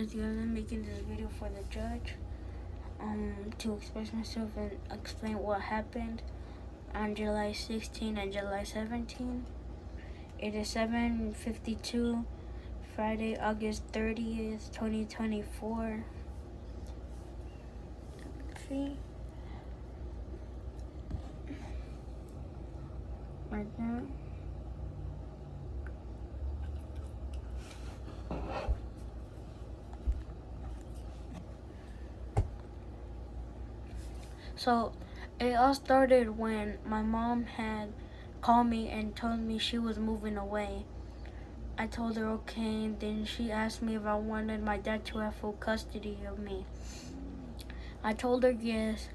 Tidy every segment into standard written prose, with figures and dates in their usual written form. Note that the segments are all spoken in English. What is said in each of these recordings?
is because I'm making this video for the judge, to express myself and explain what happened on July 16 and July 17. It is 7:52, Friday, August 30th, 2024. See? Right there. So it all started when my mom had called me and told me she was moving away. I told her okay, and then she asked me if I wanted my dad to have full custody of me. I told her yes,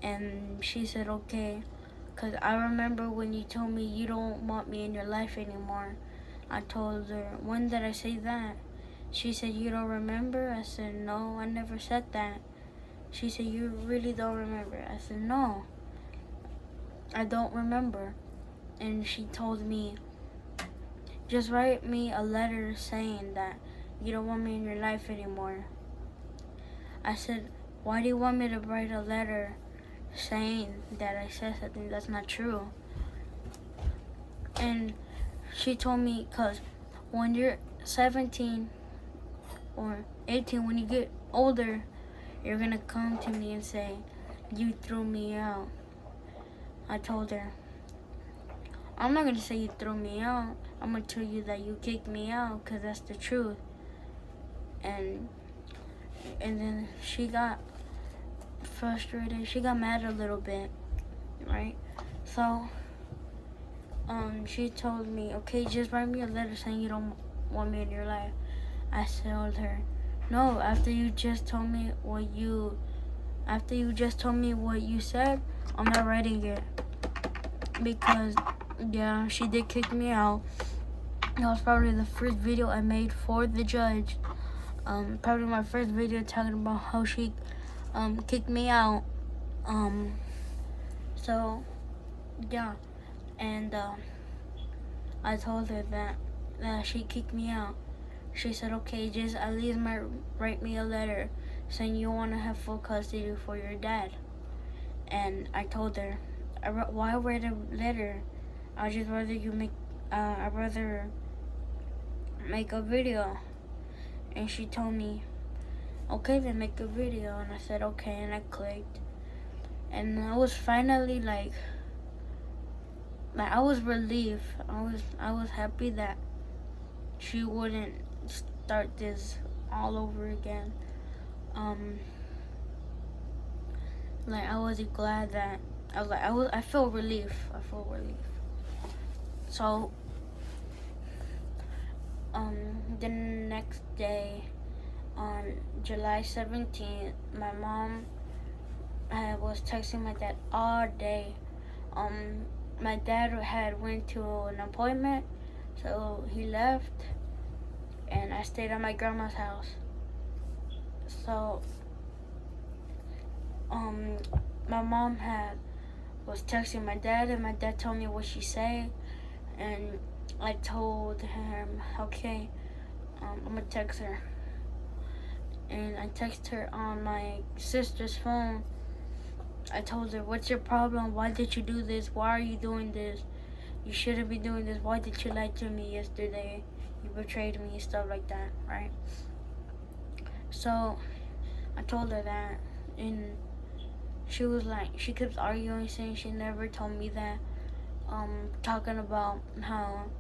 and she said okay, because I remember when you told me you don't want me in your life anymore. I told her, when did I say that? She said, you don't remember? I said, no, I never said that. She said, you really don't remember? I said, no, I don't remember. And she told me, just write me a letter saying that you don't want me in your life anymore. I said, why do you want me to write a letter saying that I said something that's not true? And she told me, because when you're 17 or 18, when you get older, you're gonna come to me and say, you threw me out. I told her, I'm not gonna say you threw me out. I'm gonna tell you that you kicked me out, because that's the truth. And then she got frustrated. She got mad a little bit, right? So she told me, okay, just write me a letter saying you don't want me in your life. I told her, no, after you just told me what you said, I'm not writing it. Because yeah, she did kick me out. That was probably the first video I made for the judge. Probably my first video talking about how she kicked me out. So yeah, and I told her that she kicked me out. She said, okay, just at least write me a letter saying you want to have full custody for your dad. And I told her, why write a letter? I'd just rather I'd rather make a video. And she told me, okay, then make a video. And I said, okay, and I clicked. And I was finally like I was relieved. I was happy that she wouldn't start this all over again. Like I was glad that I feel relief. So the next day, on July 17th, my mom was texting my dad all day. My dad had went to an appointment, so he left, and I stayed at my grandma's house. So my mom was texting my dad, and my dad told me what she said, and I told him, okay, I'm gonna text her. And I texted her on my sister's phone. I told her, what's your problem? Why did you do this? Why are you doing this? You shouldn't be doing this. Why did you lie to me yesterday? You betrayed me, stuff like that, right? So I told her that, and she was like, she kept arguing, saying she never told me that, talking about how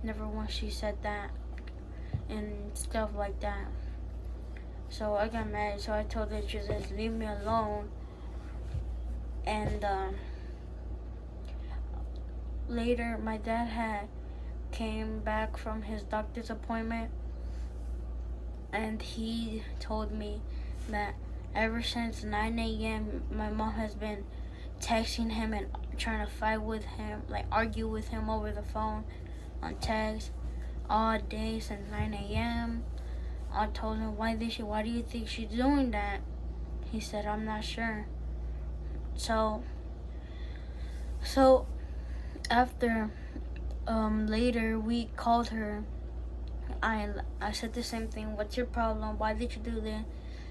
never once she said that, and stuff like that. So I got mad, so I told her to just leave me alone. And later, my dad came back from his doctor's appointment, and he told me that ever since 9 a.m., my mom has been texting him and trying to fight with him, like argue with him over the phone on text all day since 9 a.m. I told him, why do you think she's doing that? He said, I'm not sure. So after later we called her I said the same thing. What's your problem? Why did you do this?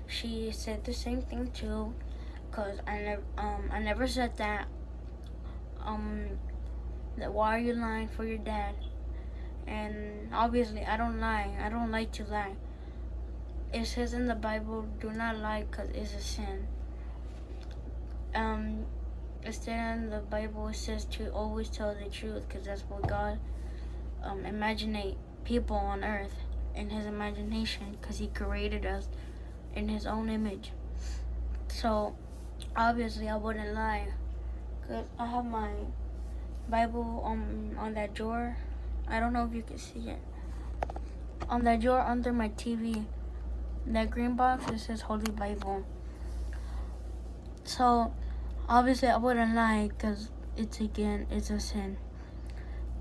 She said the same thing too, cause I never said that. That why are you lying for your dad? And obviously I don't lie. I don't like to lie. It says in the Bible, do not lie, cause it's a sin. Instead in the Bible it says to always tell the truth, cause that's what God imaginate people on earth in his imagination, because he created us in his own image. So obviously I wouldn't lie, because I have my Bible on that drawer. I don't know if you can see it. On that drawer under my TV, that green box, it says Holy Bible. So obviously I wouldn't lie, because it's a sin.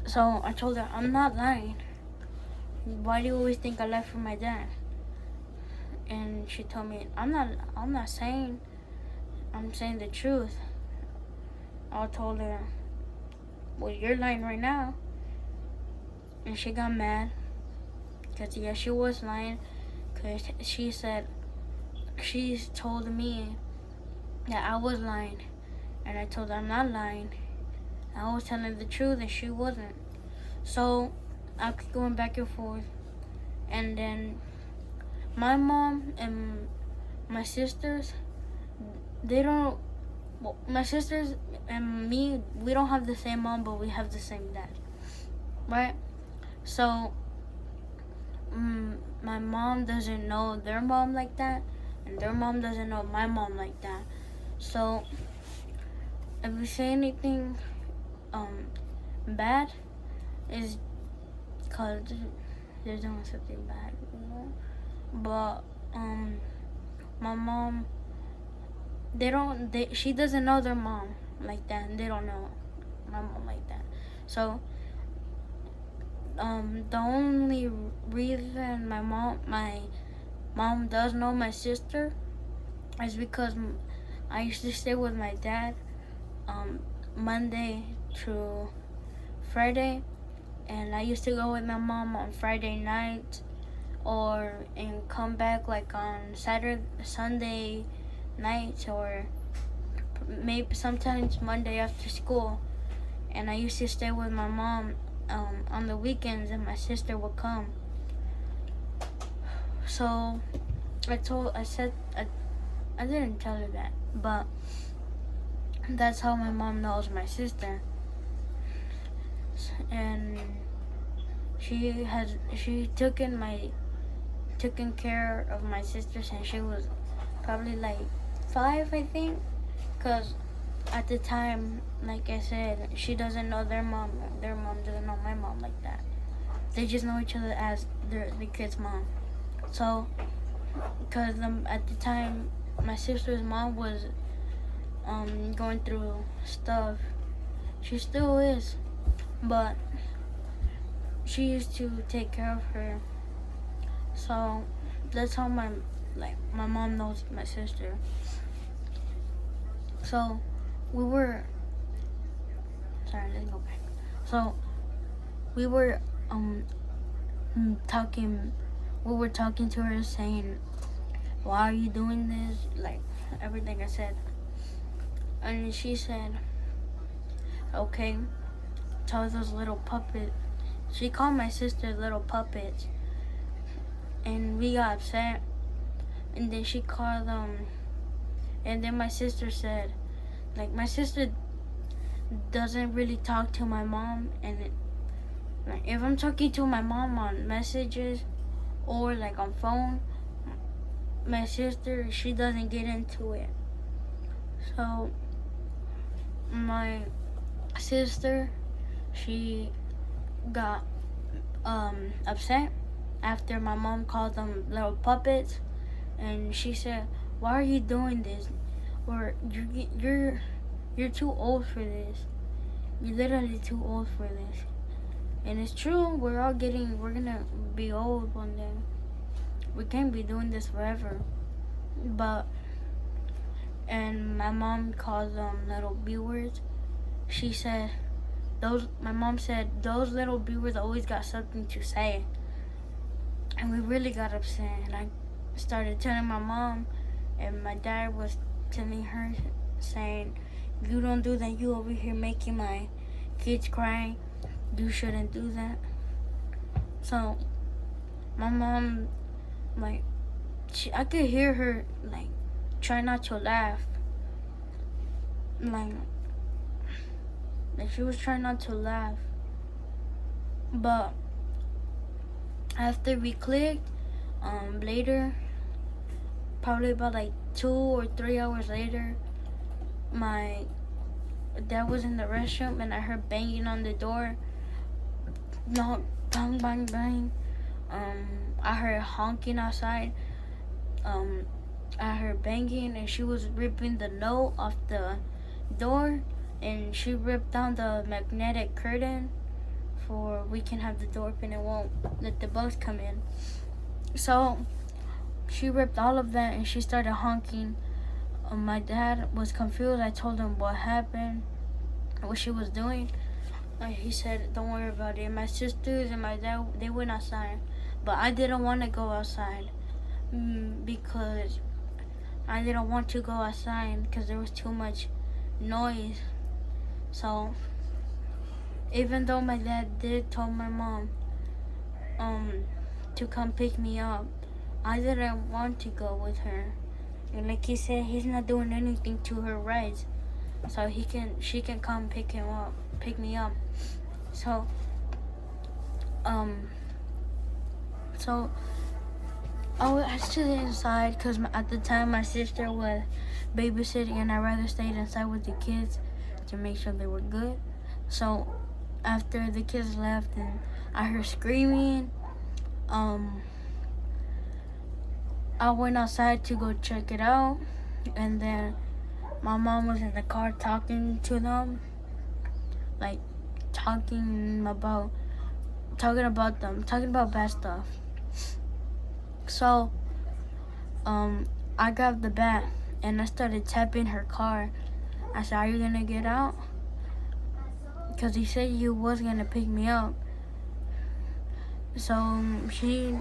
So I told her, I'm not lying. Why do you always think I lied for my dad? And she told me, I'm not saying, I'm saying the truth. I told her, well, you're lying right now. And she got mad, because yeah, she was lying, because she said, she told me that I was lying. And I told her I'm not lying. I was telling the truth and she wasn't. So I kept going back and forth. And then my mom and my sisters, my sisters and me, we don't have the same mom, but we have the same dad, right? So my mom doesn't know their mom like that, and their mom doesn't know my mom like that. So if we say anything bad, is because they're doing something bad, you know? But my mom, she doesn't know their mom like that, and they don't know my mom like that. So the only reason my mom does know my sister is because I used to stay with my dad Monday to Friday, and I used to go with my mom on Friday night, and come back like on Sunday night, or maybe sometimes Monday after school. And I used to stay with my mom on the weekends, and my sister would come. So I didn't tell her that, but that's how my mom knows my sister. And she taken care of my sister since she was probably like 5, I think, because at the time, like I said, she doesn't know their mom doesn't know my mom like that. They just know each other as the kid's mom. So because at the time my sister's mom was going through stuff, she still is, but she used to take care of her. So that's how my mom knows my sister. So let's go back. So we were talking to her, saying, why are you doing this? Like everything I said. And she said, okay, tell those little puppets. She called my sister little puppets. And we got upset. And then she called them. And then my sister said, like, my sister doesn't really talk to my mom. And like, if I'm talking to my mom on messages or like on phone, my sister, she doesn't get into it. So my sister, she got upset after my mom called them little puppets, and she said, why are you doing this? Or you're too old for this. You're literally too old for this. And it's true, we're gonna be old one day. We can't be doing this forever. And my mom calls them little B-words. She said, my mom said, those little B-words always got something to say. And we really got upset. And I started telling my mom, and my dad was telling her, saying, "You don't do that. You over here making my kids cry. You shouldn't do that." So my mom, like, I could hear her, like, try not to laugh. Like she was trying not to laugh. But after we clicked, later, probably about like 2 or 3 hours later, my dad was in the restroom and I heard banging on the door. No, bang, bang, bang. I heard honking outside. I heard banging, and she was ripping the note off the door, and she ripped down the magnetic curtain for we can have the door open and won't let the bugs come in. So she ripped all of that and she started honking. My dad was confused. I told him what happened, what she was doing. He said, "Don't worry about it." My sisters and my dad, they went outside, but I didn't want to go outside because I didn't want to go outside because there was too much noise. So even though my dad did tell my mom to come pick me up, I didn't want to go with her. And like he said, he's not doing anything to her rights, so she can come pick me up. So I stood inside because at the time my sister was babysitting, and I rather stayed inside with the kids to make sure they were good. So after the kids left and I heard screaming, I went outside to go check it out, and then my mom was in the car talking to them, like talking about bad stuff. So I grabbed the bat and I started tapping her car. I said, "Are you gonna get out?" Because he said you was gonna pick me up. So she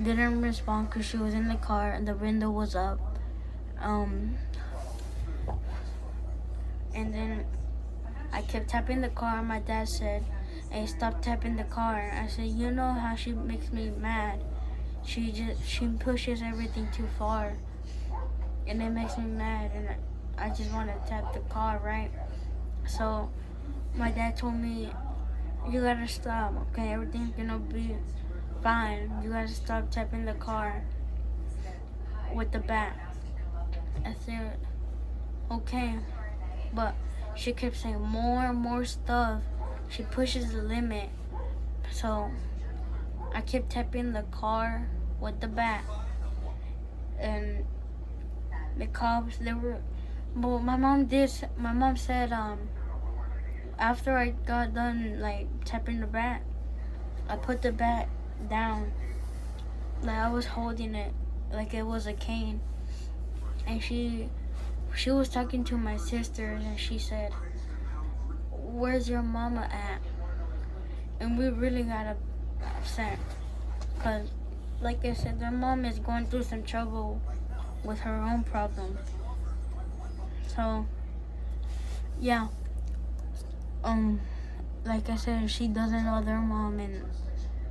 didn't respond because she was in the car and the window was up. And then I kept tapping the car. My dad said, "Hey, stop tapping the car." I said, "You know how she makes me mad. She pushes everything too far, and it makes me mad, and I just want to tap the car, right?" So my dad told me, "You gotta stop, okay? Everything's gonna be fine. You gotta stop tapping the car with the bat." I said, "Okay," but she kept saying more and more stuff. She pushes the limit. So I kept tapping the car with the bat, and the cops, well, my mom said, after I got done, like, tapping the bat, I put the bat down, like I was holding it, like it was a cane, and she was talking to my sisters, and she said, "Where's your mama at?" And we really got upset, because, like I said, their mom is going through some trouble with her own problems. So, yeah. Like I said, she doesn't know their mom and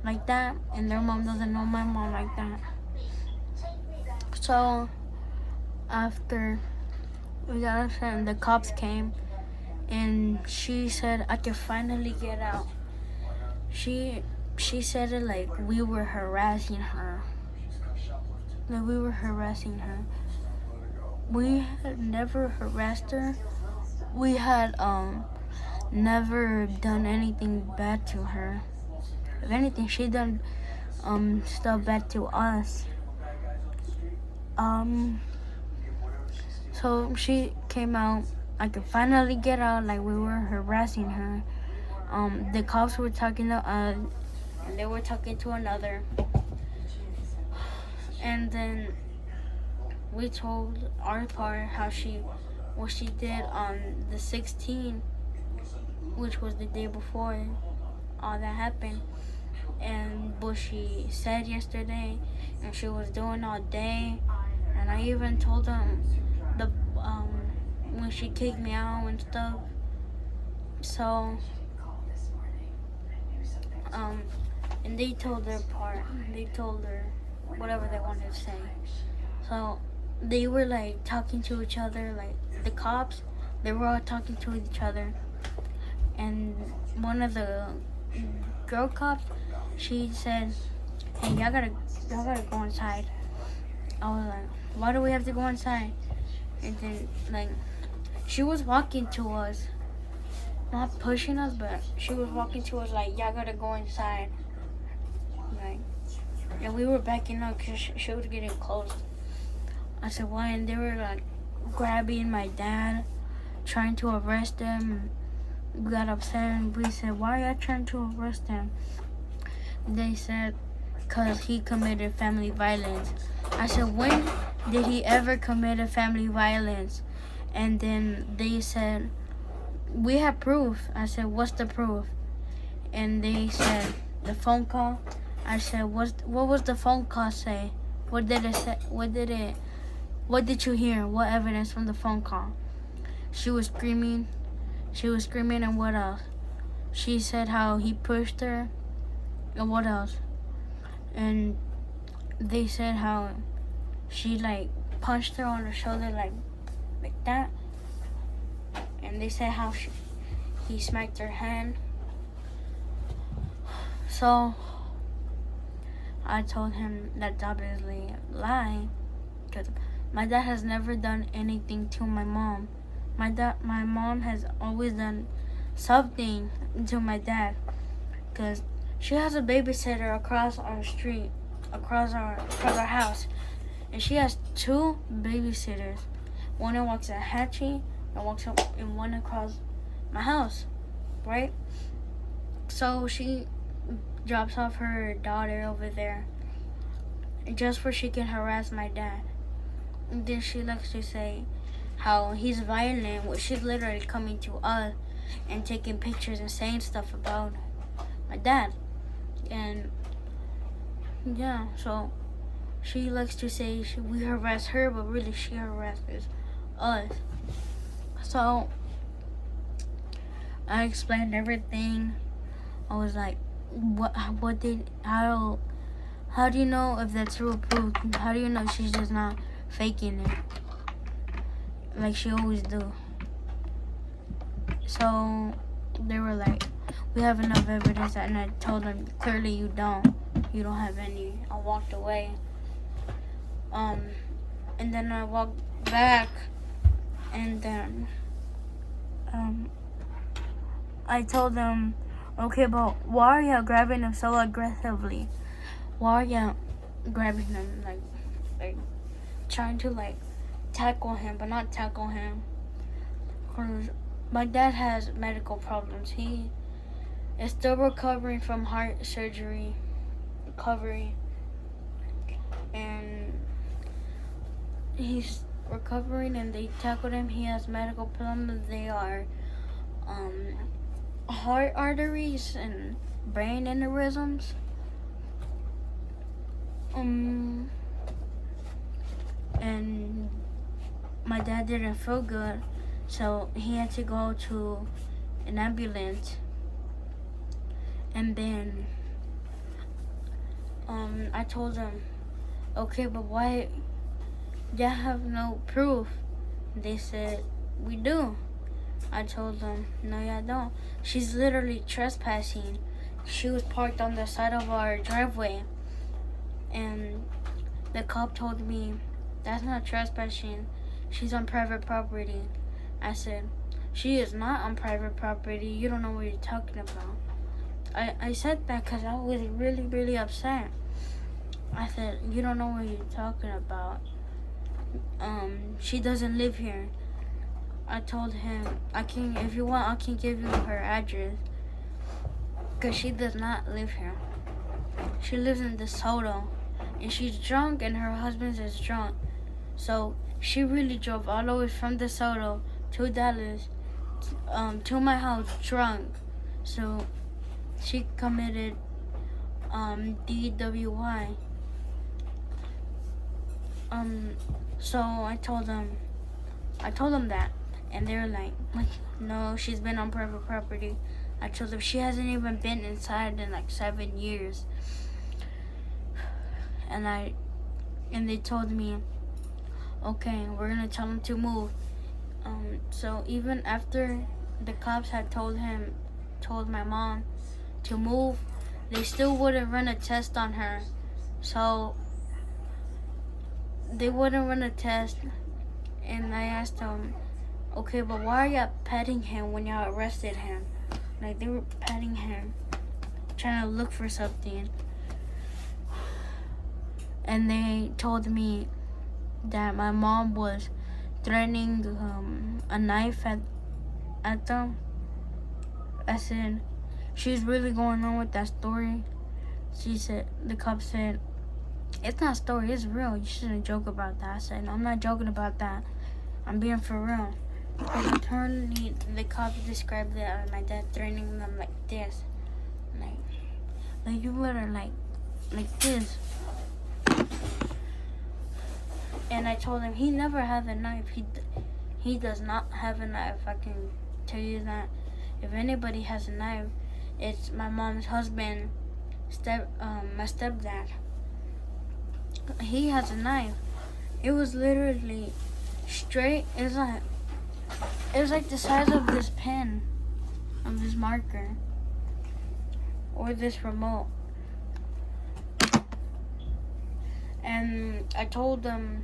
like that, and their mom doesn't know my mom like that. So, after we got upset, the cops came, and she said I could finally get out. She said it like we were harassing her. Like we were harassing her. We had never harassed her. We had never done anything bad to her. If anything, she done stuff bad to us. So she came out. I could finally get out, like we were harassing her. The cops were talking to us, and they were talking to another. And then we told our part what she did on the 16th, which was the day before all that happened. and what she said yesterday, and she was doing all day. And I even told them the when she kicked me out and stuff. So and they told their part. They told her whatever they wanted to say. So they were like talking to each other, like the cops. They were all talking to each other, and one of the girl cops, she said, "Hey, y'all gotta go inside." I was like, "Why do we have to go inside?" And then like she was walking to us, not pushing us, but she was walking to us like, "Y'all gotta go inside." Like, and we were backing up because she was getting close. I said, "Why?" And they were like grabbing my dad, trying to arrest him. We got upset and we said, "Why are you trying to arrest him?" They said, "Cause he committed family violence." I said, "When did he ever commit a family violence?" And then they said, "We have proof." I said, "What's the proof?" And they said, "The phone call." I said, what was the phone call say? What did it say? What did you hear? What evidence from the phone call? She was screaming. And what else? She said how he pushed her. And what else? And they said how she like punched her on the shoulder like that. And they said how he smacked her hand. So I told him that's obviously a lie, because my dad has never done anything to my mom. My mom has always done something to my dad, because she has a babysitter across our street, across our house, and she has 2 babysitters. One that walks at Hatchie and walks up, and one across my house, right? So she drops off her daughter over there just for she can harass my dad. And then she likes to say how he's violent, which she's literally coming to us and taking pictures and saying stuff about my dad. And yeah, so she likes to say we harass her, but really she harasses us. So I explained everything. I was like, how do you know if that's real proof? How do you know she's just not faking it like she always do? So they were like, we have enough evidence, and I told them clearly you don't have any. I walked away. And then I walked back, and then I told them, okay, but why are you grabbing him so aggressively? Why are you grabbing him like trying to like tackle him, but not tackle him? Cause my dad has medical problems. He is still recovering from heart surgery, and he's recovering. And they tackled him. He has medical problems. They are heart arteries and brain aneurysms. And my dad didn't feel good, so he had to go to an ambulance. And then I told him, okay, but why you have no proof? They said, we do. I told them, no, y'all don't. She's literally trespassing. She was parked on the side of our driveway. And the cop told me, that's not trespassing. She's on private property. I said, she is not on private property. You don't know what you're talking about. I said that because I was really, really upset. I said, you don't know what you're talking about. She doesn't live here. I told him, if you want, I can give you her address. Because she does not live here. She lives in DeSoto. And she's drunk, and her husband is drunk. So she really drove all the way from DeSoto to Dallas, to my house drunk. So she committed DWI. So I told them that, and they were like, no, she's been on private property. I told them she hasn't even been inside in like 7 years. And they told me, okay, we're gonna tell him to move. So even after the cops had told my mom to move, they still wouldn't run a test on her. So they wouldn't run a test, and I asked them, okay, but why are y'all petting him when y'all arrested him? Like, they were petting him, trying to look for something. And they told me that my mom was threatening a knife at them. I said, she's really going on with that story. The cop said, it's not a story, it's real. You shouldn't joke about that. I said, no, I'm not joking about that. I'm being for real. But apparently, the cops described it as my dad threatening them like this. Like you better like this. And I told him he never had a knife. He does not have a knife. I can tell you that. If anybody has a knife, it's my mom's husband, my stepdad. He has a knife. It was literally straight. It was like the size of this pen, of this marker, or this remote. And I told him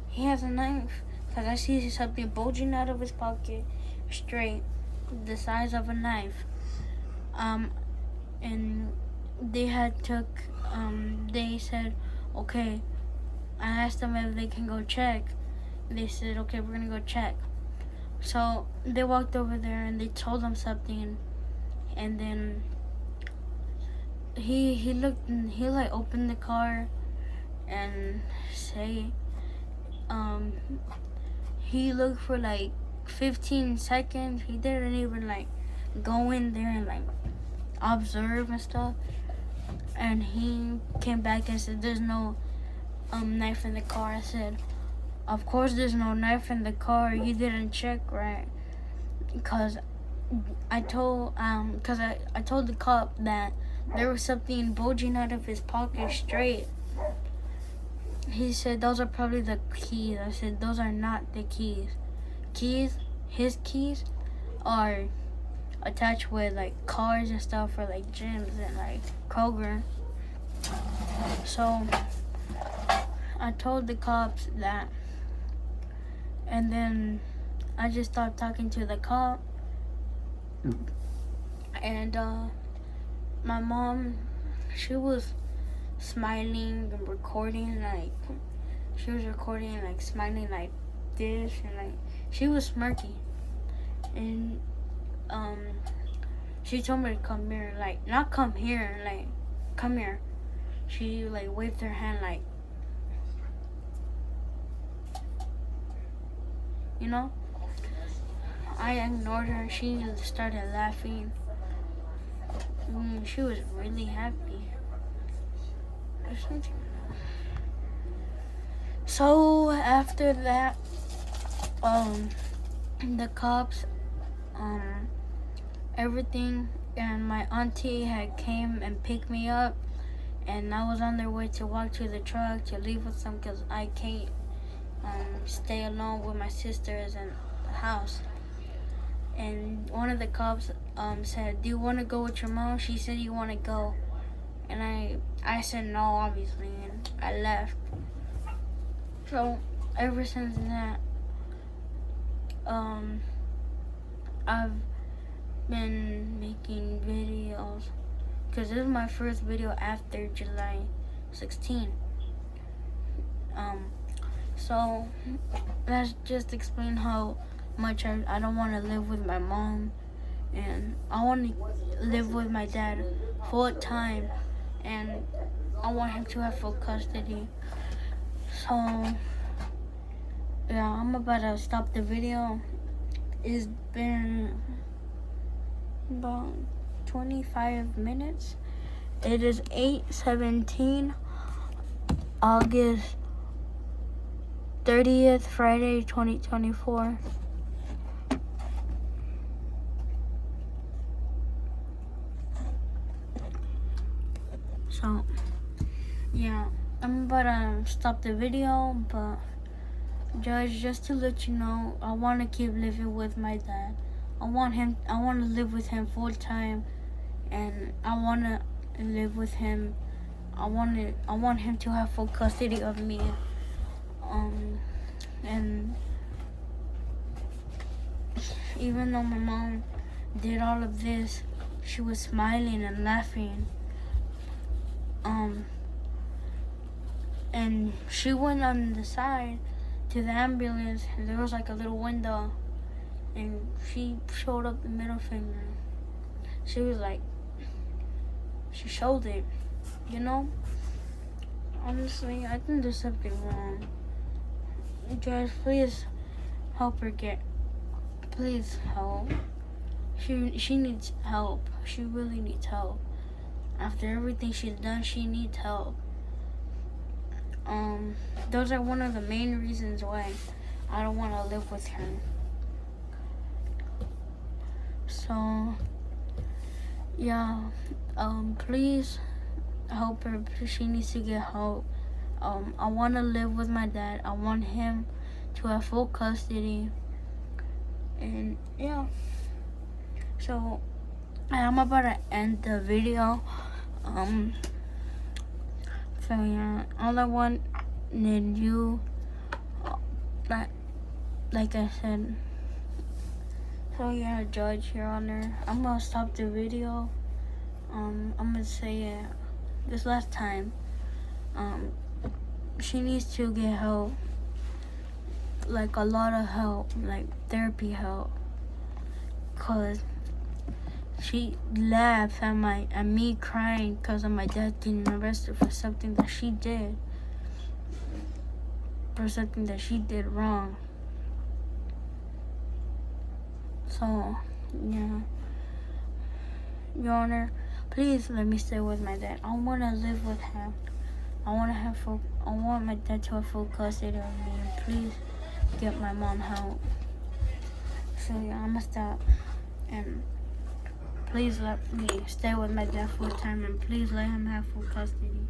he has a knife because I see something bulging out of his pocket, straight, the size of a knife. And they said, okay. I asked them if they can go check. They said, okay, we're gonna go check. So they walked over there and they told him something, and then he looked and he like opened the car and he looked for like 15 seconds. He didn't even like go in there and like observe and stuff. And he came back and said, there's no knife in the car. I said, of course there's no knife in the car. You didn't check, right? Because I told the cop that there was something bulging out of his pocket straight. He said, those are probably the keys. I said, those are not the keys. His keys are attached with like cars and stuff for like gyms and like Kroger. So I told the cops that, and then I just stopped talking to the cop. And my mom, she was smiling and recording, like she was recording like smiling like this, and like she was smirking. And she told me to come here, like not come here, like come here. She like waved her hand like, you know. I ignored her. She started laughing. She was really happy. So after that, the cops, everything, and my auntie had came and picked me up, and I was on their way to walk to the truck to leave with them because I can't stay alone with my sisters in the house. And one of the cops said, do you want to go with your mom? She said, you want to go. And I said no, obviously, and I left. So ever since that, I've been making videos, because this is my first video after July 16. So that's just explain how much I don't want to live with my mom, and I want to live with my dad full time, and I want him to have full custody. So yeah, I'm about to stop the video. It's been about 25 minutes, It is 8:17, August 30th, Friday, 2024. So, yeah, I'm about to stop the video, but Judge, just to let you know, I want to keep living with my dad. I want to live with him full time, and I want to live with him. I want him to have full custody of me. And even though my mom did all of this, she was smiling and laughing. And she went on the side to the ambulance, and there was like a little window, and she showed up the middle finger. She was like, she showed it, you know? Honestly, I think there's something wrong. Guys, please help her please help. She needs help. She really needs help. After everything she's done, she needs help. Those are one of the main reasons why I don't want to live with her. So, yeah, please help her. She needs to get help. I want to live with my dad. I want him to have full custody. And yeah, so I'm about to end the video. So yeah, all I wanted you, like I said. So yeah, Judge, Your Honor, I'm gonna stop the video. I'm gonna say it this last time. She needs to get help, like a lot of help, like therapy help, cause she laughs at me crying because of my dad getting arrested for something that she did, wrong. So, yeah. Your Honor, please let me stay with my dad. I want to live with him. I want my dad to have full custody of me. And please get my mom help. So, yeah, I'm going to stop. And please let me stay with my dad full time, and please let him have full custody.